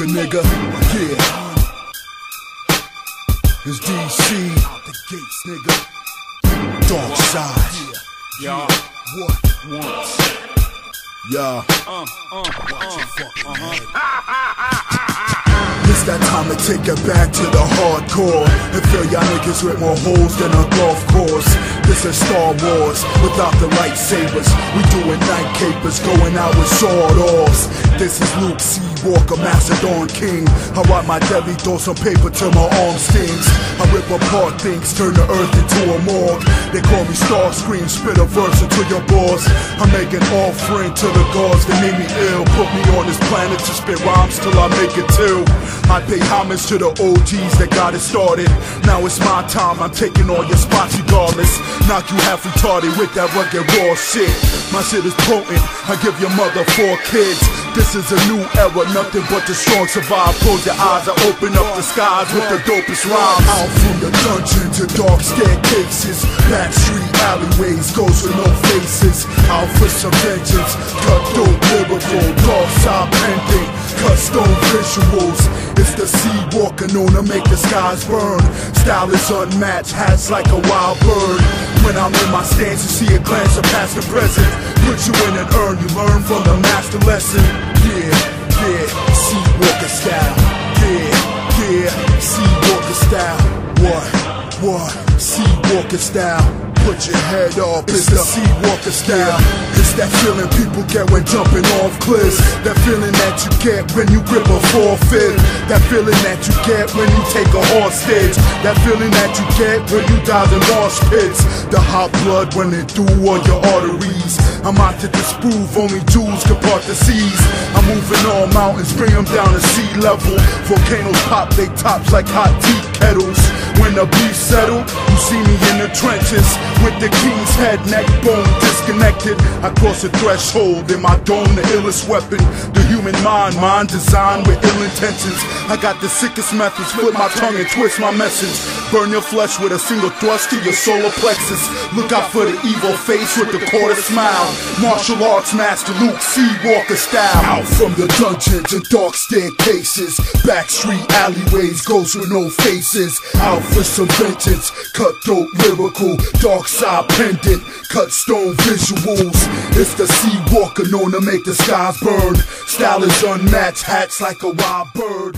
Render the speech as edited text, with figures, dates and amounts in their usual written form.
Seawalker, nigga. Yeah. It's DC. Out the gates, nigga. Dark side. Yeah. What? Once. Yeah. Watch your fucking head. It's that time to take it back to the hardcore and fill y'all niggas with more holes than a golf course. This is Star Wars without the lightsabers. We doing night capers, going out with sword-offs. This is Luke Seawalker, Macedon King. I write my deadly thoughts on paper till my arm stings. I rip apart things, turn the earth into a morgue. They call me Starscream, spit a verse into your balls. I make an offering to the gods that made me ill. Put me on this planet to spit rhymes till I make it too. I pay homage to the OGs that got it started. Now it's my time, I'm taking all your spots regardless. Knock you half retarded with that rugged raw shit. My shit is potent, I give your mother 4 kids. This is a new era, nothing but the strong survive. Close your eyes, I open up the skies with the dopest rhymes. Out from the dungeon to dark staircases, back street alleyways, ghosts with no faces. Out for some vengeance, cut dope lyrical, dark side pending, cut stone visuals. It's the Seawalker known to make the skies burn. Style is unmatched, hats like a wild bird. When I'm in my stance, you see a glance of past and present. Put you in an urn, you learn from the master lesson. Yeah, Seawalker style. Yeah, Seawalker style. What? Seawalker style. Put your head up, it's the Seawalker style. It's that feeling people get when jumping off cliffs. That feeling that you get when you grip a 4/5. That feeling that you get when you take a hostage. That feeling that you get when you dive in mosh pits. The hot blood running through all your arteries. I'm out to disprove only Jews can part the seas. I'm moving all mountains, bring them down to sea level. Volcanoes pop they tops like hot tea kettles. When the beef settle, you see me in the trenches with the king's head, neck bone disconnected. I cross a threshold in my dome, the illest weapon. The human mind designed with ill intentions. I got the sickest methods, flip my tongue and twist my message. Burn your flesh with a single thrust to your solar plexus. Look out for the evil face with the quarter smile. Martial arts master Luke Seawalker style. Out from the dungeons and dark staircases, back street alleyways, ghosts with no faces. Out for some vengeance, cutthroat lyrical, dark side pendant, cut stone visuals. It's the Seawalker known to make the skies burn. Style is unmatched, hats like a wild bird.